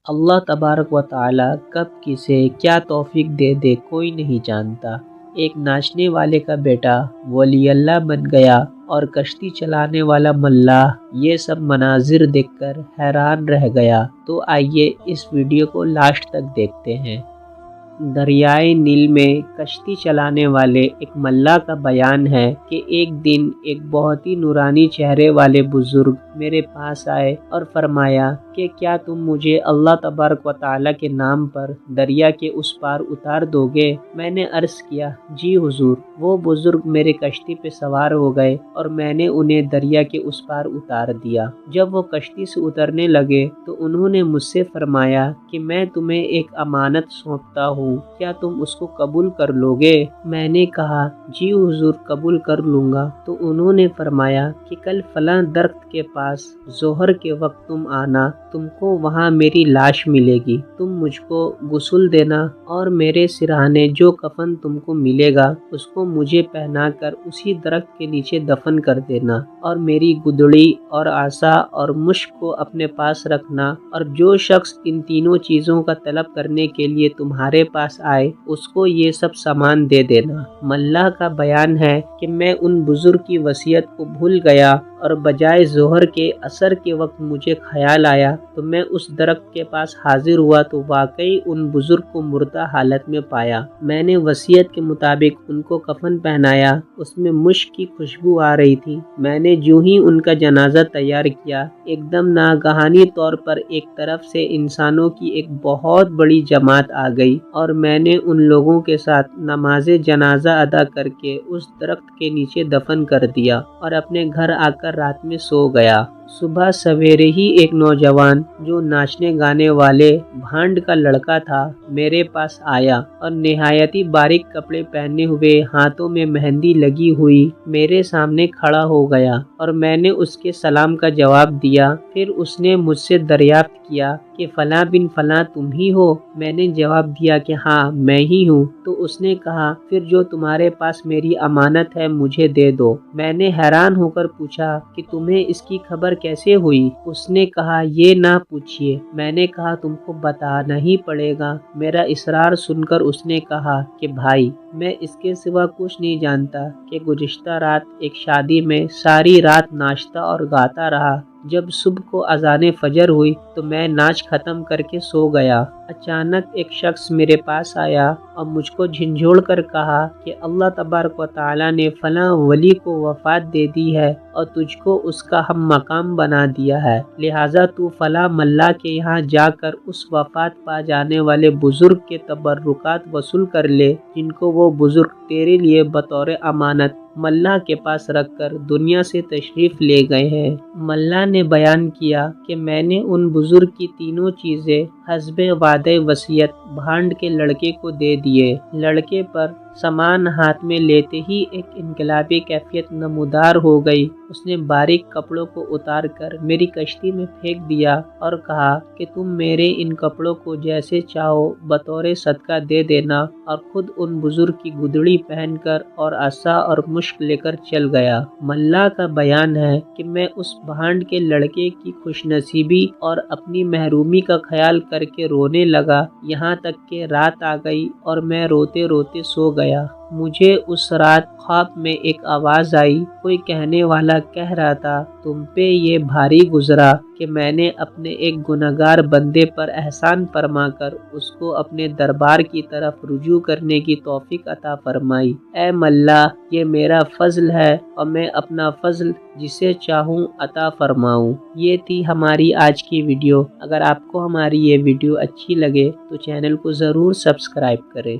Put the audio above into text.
اللہ تبارک و تعالی کب کسے کیا توفیق دے دے کوئی نہیں جانتا۔ ایک ناچنے والے کا بیٹا ولی اللہ بن گیا اور کشتی چلانے والا ملاح یہ سب مناظر دیکھ کر حیران رہ گیا۔ تو آئیے اس ویڈیو کو لاسٹ تک دیکھتے ہیں۔ دریائے نیل میں کشتی چلانے والے ایک ملاح کا بیان ہے کہ ایک دن ایک بہت ہی نورانی چہرے والے بزرگ میرے پاس آئے اور فرمایا کہ کیا تم مجھے اللہ تبارک و تعالیٰ کے نام پر دریا کے اس پار اتار دو گے؟ میں نے عرض کیا جی حضور۔ وہ بزرگ میرے کشتی پہ سوار ہو گئے اور میں نے انہیں دریا کے اس پار اتار دیا۔ جب وہ کشتی سے اترنے لگے تو انہوں نے مجھ سے فرمایا کہ میں تمہیں ایک امانت سونپتا ہوں، کیا تم اس کو قبول کر لو گے؟ میں نے کہا جی حضور قبول کر لوں گا۔ تو انہوں نے فرمایا کہ کل فلاں درخت کے پاس ظہر کے وقت تم آنا، تم کو وہاں میری لاش ملے گی، تم مجھ کو غسل دینا اور میرے سرہانے جو کفن تم کو ملے گا اس کو مجھے پہنا کر اسی درخت کے نیچے دفن کر دینا، اور میری گدڑی اور عصا اور مشک کو اپنے پاس رکھنا، اور جو شخص ان تینوں چیزوں کا طلب کرنے کے لیے تمہارے پاس آئے اس کو یہ سب سامان دے دینا۔ ملاح کا بیان ہے کہ میں ان بزرگ کی وصیت کو بھول گیا اور بجائے ظہر کے عصر کے وقت مجھے خیال آیا تو میں اس درخت کے پاس حاضر ہوا تو واقعی ان بزرگ کو مردہ حالت میں پایا۔ میں نے وصیت کے مطابق ان کو کفن پہنایا، اس میں مشک کی خوشبو آ رہی تھی۔ میں نے جو ہی ان کا جنازہ تیار کیا، ایک دم ناگہانی طور پر ایک طرف سے انسانوں کی ایک بہت بڑی جماعت آ گئی اور میں نے ان لوگوں کے ساتھ نماز جنازہ ادا کر کے اس درخت کے نیچے دفن کر دیا اور اپنے گھر آ کر رات میں سو گیا۔ صبح سویرے ہی ایک نوجوان جو ناچنے گانے والے بھانڈ کا لڑکا تھا میرے پاس آیا اور نہایت ہی باریک کپڑے پہنے ہوئے، ہاتھوں میں مہندی لگی ہوئی میرے سامنے کھڑا ہو گیا اور میں نے اس کے سلام کا جواب دیا۔ پھر اس نے مجھ سے دریافت کیا کہ فلاں بن فلاں تم ہی ہو؟ میں نے جواب دیا کہ ہاں میں ہی ہوں۔ تو اس نے کہا پھر جو تمہارے پاس میری امانت ہے مجھے دے دو۔ میں نے حیران ہو کر پوچھا کہ تمہیں اس کی خبر کیسے ہوئی؟ اس نے کہا یہ نہ پوچھیے۔ میں نے کہا تم کو بتانا ہی پڑے گا۔ میرا اصرار سن کر اس نے کہا کہ بھائی میں اس کے سوا کچھ نہیں جانتا کہ گزشتہ رات ایک شادی میں ساری رات ناچتا اور گاتا رہا، جب صبح کو اذان فجر ہوئی تو میں ناچ ختم کر کے سو گیا۔ اچانک ایک شخص میرے پاس آیا اور مجھ کو جھنجھوڑ کر کہا کہ اللہ تبارک و تعالیٰ نے فلاں ولی کو وفات دے دی ہے اور تجھ کو اس کا ہم مقام بنا دیا ہے، لہٰذا تو فلاں ملاح کے یہاں جا کر اس وفات پا جانے والے بزرگ کے تبرکات وصول کر لے، جن کو وہ بزرگ تیرے لیے بطور امانت ملاح کے پاس رکھ کر دنیا سے تشریف لے گئے ہیں۔ ملاح نے بیان کیا کہ میں نے ان بزرگ کی تینوں چیزیں حسب وعدہ وصیت بھانڈ کے لڑکے کو دے دیے۔ لڑکے پر سامان ہاتھ میں لیتے ہی ایک انقلابی کیفیت نمودار ہو گئی۔ اس نے باریک کپڑوں کو اتار کر میری کشتی میں پھینک دیا اور کہا کہ تم میرے ان کپڑوں کو جیسے چاہو بطور صدقہ دے دینا، اور خود ان بزرگ کی گدڑی پہن کر اور عصا اور مشک لے کر چل گیا۔ ملاح کا بیان ہے کہ میں اس بھانڈ کے لڑکے کی خوش نصیبی اور اپنی محرومی کا خیال کر کے رونے لگا، یہاں تک کہ رات آ گئی اور میں روتے روتے سو گیا۔ مجھے اس رات خواب میں ایک آواز آئی، کوئی کہنے والا کہہ رہا تھا تم پہ یہ بھاری گزرا کہ میں نے اپنے ایک گنہگار بندے پر احسان فرما کر اس کو اپنے دربار کی طرف رجوع کرنے کی توفیق عطا فرمائی۔ اے ملاح یہ میرا فضل ہے اور میں اپنا فضل جسے چاہوں عطا فرماؤں۔ یہ تھی ہماری آج کی ویڈیو۔ اگر آپ کو ہماری یہ ویڈیو اچھی لگے تو چینل کو ضرور سبسکرائب کریں۔